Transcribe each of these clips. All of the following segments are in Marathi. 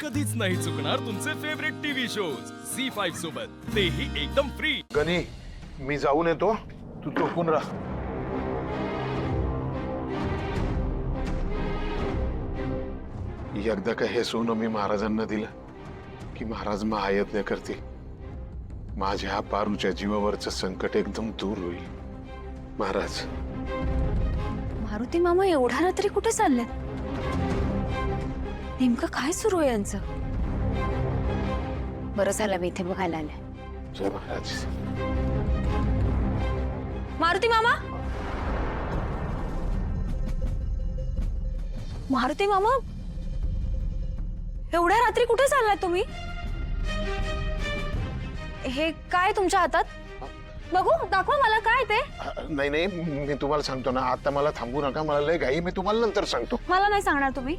कधीच नाही चुकणार तुमचे फेवरेट टीव्ही शोज झी5 सोबत, तेही एकदम फ्री। गणी, मी जाऊन येतो, तू झोपून राहा। एकदा का हे सोनं मी महाराजांना दिलं की महाराज महायज्ञ करतील। माझ्या पारूच्या जीवावरचं संकट एकदम दूर होईल। महाराज, मारुती मामा एवढ्या रात्री कुठे चालले? नेमकं काय सुरू आहे यांचं? बरं झालं मी इथे बघायला आले। जय महाराज। मारुती मामा, मारुती मामा, एवढ्या रात्री कुठे चाललाय तुम्ही? हे काय तुमच्या हातात? बघू, दाखवा मला काय ते। नाही नाही, मी तुम्हाला सांगतो ना, आता मला थांबू नका, मला लय घाई, मी तुम्हाला नंतर सांगतो। मला नाही सांगणार तुम्ही?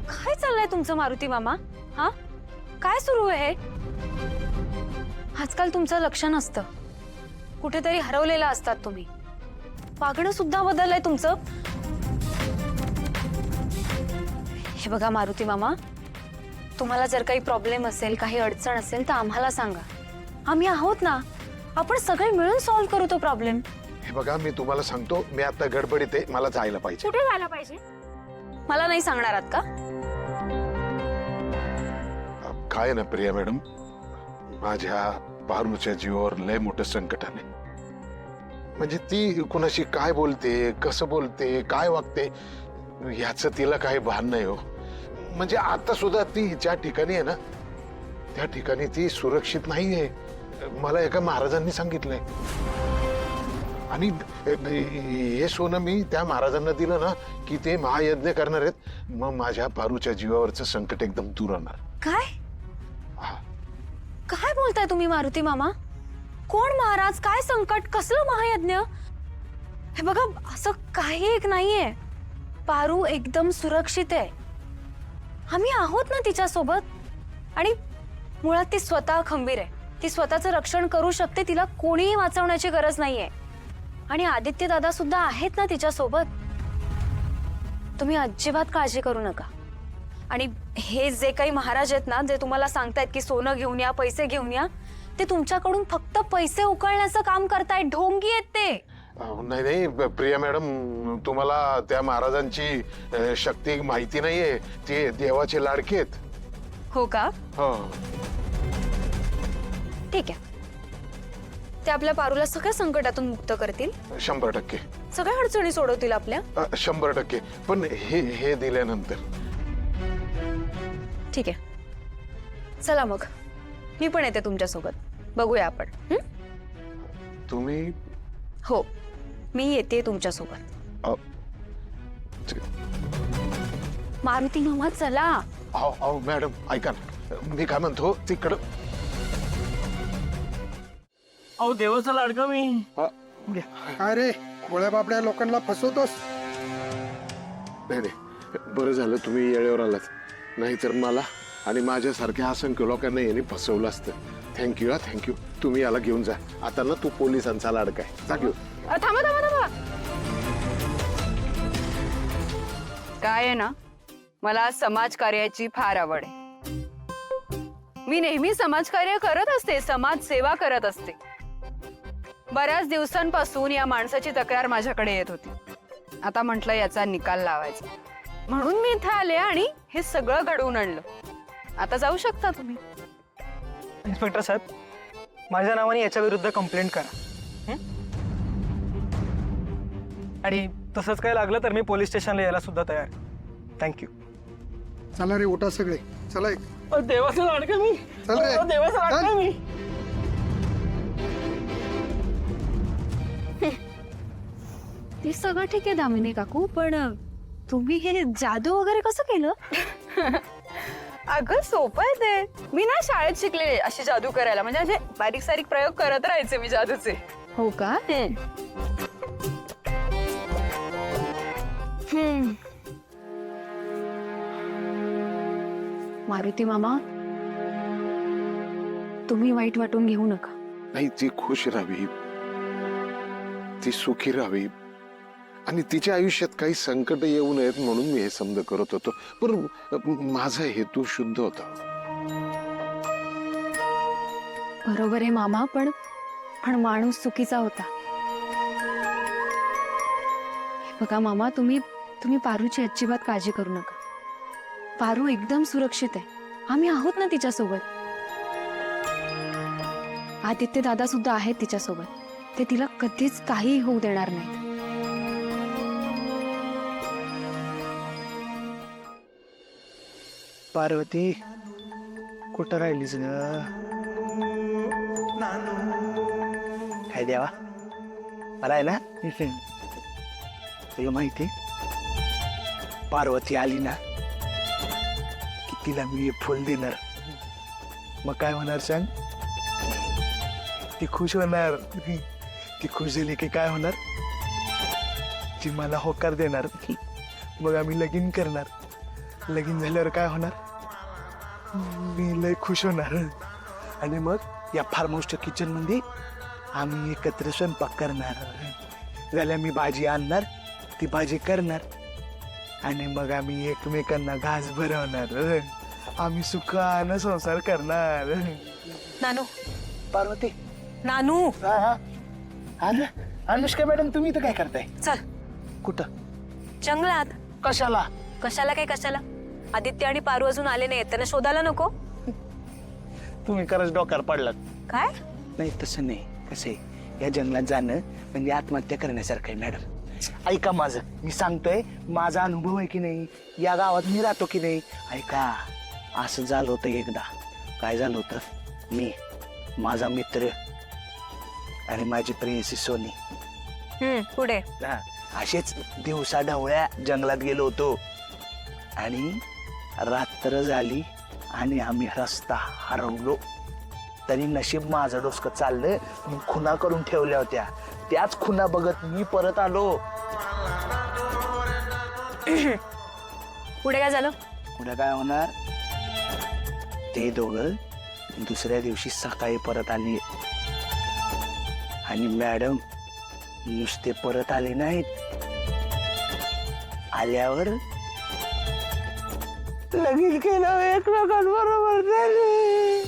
काय चाललंय तुमचं मारुती मामा? हा, काय सुरू आहे? आजकाल तुमचं लक्ष नसतं, कुठेतरी हरवलेला असतात तुम्ही। वागणं सुद्धा बदललंय तुमचं। हे बघा मारुती मामा, तुम्हाला जर काही प्रॉब्लेम असेल, काही अडचण असेल तर आम्हाला सांगा, आम्ही आहोत ना, आपण सगळे मिळून सॉल्व्ह करू तो प्रॉब्लेम। हे बघा, मी तुम्हाला सांगतो, मी आता गडबडीत आहे, मला जायला पाहिजे। कुठे जायला पाहिजे? मला नाही सांगणार आहात का? काय ना प्रिया मॅडम, माझ्या पारूच्या जीवावर लय मोठं संकट आले। म्हणजे ती कुणाशी काय बोलते, कसं बोलते, काय वागते, याचं तिला काही भान नाही हो। म्हणजे आता सुद्धा ती ज्या ठिकाणी आहे ना, त्या ठिकाणी ती सुरक्षित नाहीये, मला एका महाराजांनी सांगितलंय। आणि हे सोनं मी त्या महाराजांना दिलं ना की ते महायज्ञ करणार आहेत, मग माझ्या पारूच्या जीवावरचं संकट एकदम दूर होणार। काय काय बोलताय तुम्ही मारुती मामा? कोण महाराज, काय संकट, कसलं महायज्ञ? हे बघा, असं काही एक नाहीये, पारू एकदम सुरक्षित आहे। आम्ही आहोत ना तिच्या सोबत। आणि मुळात ती स्वतः खंबीर आहे, ती स्वतःचं रक्षण करू शकते, तिला कोणीही वाचवण्याची गरज नाहीये। आणि आदित्य दादा सुद्धा आहेत ना तिच्या सोबत। तुम्ही अजिबात काळजी करू नका। आणि हे जे काही महाराज आहेत ना, जे तुम्हाला सांगतायत की सोनं घेऊन या, पैसे घेऊन या, ते तुमच्याकडून फक्त पैसे उकळण्याचं काम करतायत, ढोंगी आहेत ते। नाही नाही प्रिया मॅडम, तुम्हाला त्या महाराजांची शक्ती माहिती नाहीये, ते देवाचे लाडके आहेत। हो का? हो। ठीक आहे, ते आपल्या पारूला सगळ्या संकटातून मुक्त करतील, 100%। सगळ्या अडचणी सोडवतील आपल्या। 100%। पण हे दिल्यानंतर ठीक आहे, चला मग मी पण येते तुमच्या सोबत, बघूया आपण। तुम्ही? हो, मी येते तुमच्या सोबत। मारुती मामा चला। अहो मॅडम, ऐका ना, मी काय म्हणतो, तिकडं अहो देवाचा लाडका मी। काय रे, गोळ्या बाबड्या लोकांना फसवतोस? नाही नाही, बरं झालं तुम्ही येळेवर आलात, नाहीतर मला आणि माझ्यासारख्या असंख्य लोकांना यांनी फसवलं असतं। Thank you, thank you. तुम्ही याला घेऊन जा आता ना, तू पोलिसांचा लाडका आहे, जा घेऊन। थांबा थांबा थांबा, काय आहे ना, मला समाजकार्याची फार आवड आहे। मी नेहमी समाजकार्य करत असते, समाज सेवा करत असते। बऱ्याच दिवसांपासून या माणसाची तक्रार माझ्याकडे येत होती। आता म्हटलं याचा निकाल लावायचा, म्हणून मी इथे आले आणि हे सगळं घडवून आणलं। आता जाऊ शकता तुम्ही। इन्स्पेक्टर साहेब, माझ्या नावाने याच्या विरुद्ध कंप्लेंट करा। आणि तसंच काय लागलं तर मी पोलीस स्टेशनला यायला सुद्धा तयार आहे। थँक्यू। चला रे, उठा सगळे, चला एक। देवाचा लाडका मी, चल रे, देवाचा लाडका मी। ते सगळं ठीक आहे दामिनी काकू, पण तुम्ही हे जादू वगैरे कसं केलं? अगं सोपं आहे ते, मी ना शाळेत शिकलेले अशी जादू करायला, म्हणजे असे बारीक सारीक प्रयोग करत राहायचे मी जादूचे। हो का? मारुती मामा, तुम्ही वाईट वाटून घेऊ नका। नाही, ती खुश राहावी, ती सुखी राहावी, आणि तिच्या आयुष्यात काही संकट येऊ नयेत म्हणून मी हे समज करत होतो. पण माझा हेतू शुद्ध होता. बरोबर आहे मामा, पण माणूस चुकीचा होता. हे बघा मामा, तुम्ही पारूची अजिबात काळजी करू नका. पारू एकदम सुरक्षित आहे. आम्ही आहोत ना तिच्यासोबत. आदित्य दादा सुद्धा आहेत तिच्यासोबत. ते तिला कधीच काही होऊ देणार नाही. पार्वती कुठं राहिलीस ग? काय द्यावा मला आहे ना. तुला माहिती पार्वती आली ना की तिला मी हे फुल देणार. मग काय होणार सांग? ती खुश होणार. ती खुश झाली की काय होणार? ती मला होकार देणार. मग आम्ही लगीन करणार. लगीन झाल्यावर काय होणार? मी लय खुश होणार. आणि मग या फार्म हाऊसच्या किचन मध्ये आम्ही एकत्र स्वयंपाक करणार. झाल्या मी भाजी आणणार, ती भाजी करणार, आणि मग आम्ही एकमेकांना घास भरवणार. आम्ही सुखानं संसार करणार. नानू, पार्वती. नानू, अनुष्का मॅडम, तुम्ही तर काय करताय? चल कुठं? जंगलात. कशाला? कशाला? आदित्य आणि पारू अजून आले नाही, त्यांना शोधायला नको? तुम्ही खरंच डोक्यावर पडलात. काय? नाही तसं नाही. कसे या जंगलात जाणं म्हणजे आत्महत्या करण्यासारखं आहे मॅडम. ऐका माझं, मी सांगतोय, माझा अनुभव आहे की नाही, या गावात मी राहतो की नाही. ऐका, असं झालं होतं एकदा. काय झालं होतं? मी, माझा मित्र आणि माझी प्रेयसी सोनी पुढे असेच दिवसा ढवळ्या जंगलात गेलो होतो. आणि रात्र झाली आणि आम्ही रस्ता हरवलो. तरी नशीब माझं डोसकं चाललं. मी खुणा करून ठेवल्या होत्या. त्याच खुणा बघत मी परत आलो. पुढे काय झालं? पुढे काय होणार? ते दोघं दुसऱ्या दिवशी सकाळी परत आली. आणि मॅडम नुसते परत आले नाहीत, आल्यावर लगीन केलं एकमेकांबरोबर झाले.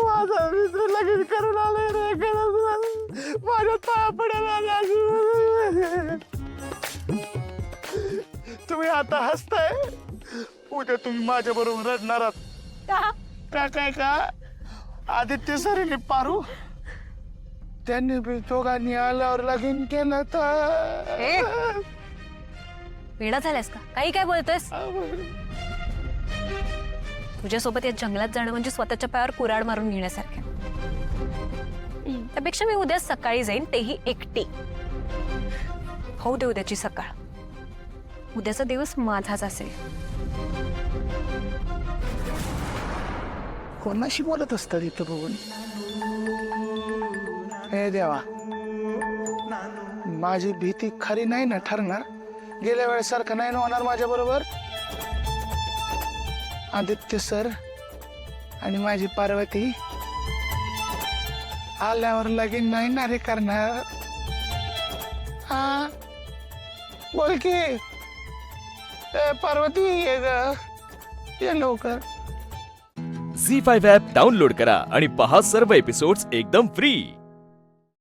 माझा मित्र लगीन करून आले रे. माझ्या पाया पडायला. तुम्ही आता हसताय, उद्या तुम्ही माझ्या बरोबर रडणार आहात. काय का आदित्य सरीने पारू त्यांनी बी दोघांनी आल्यावर लगीन केलं तर. वेडा झालास का? काही काय बोलतोयस? तुझ्यासोबत या जंगलात जाणं म्हणजे स्वतःच्या पायावर कुऱ्हाड मारून घेण्यासारखं. त्यापेक्षा मी उद्या सकाळी जाईन, तेही एकटी. होऊ दे उद्याची सकाळ. उद्याचा दिवस माझाच असेल. कोणाशी बोलत असतात इथं बघून? हे देवा, माझी भीती खरी नाही ना ठरणार? गेल्या वेळेस सारखं नाही ना होणार माझ्या बरोबर? आदित्य सर आणि माझी पार्वती आल्यावर लगीन नाही ना रे करणार? हा बोल की. पार्वती ये ग, ये लवकर. झी5 ॲप डाउनलोड करा आणि पहा सर्व एपिसोड्स एकदम फ्री.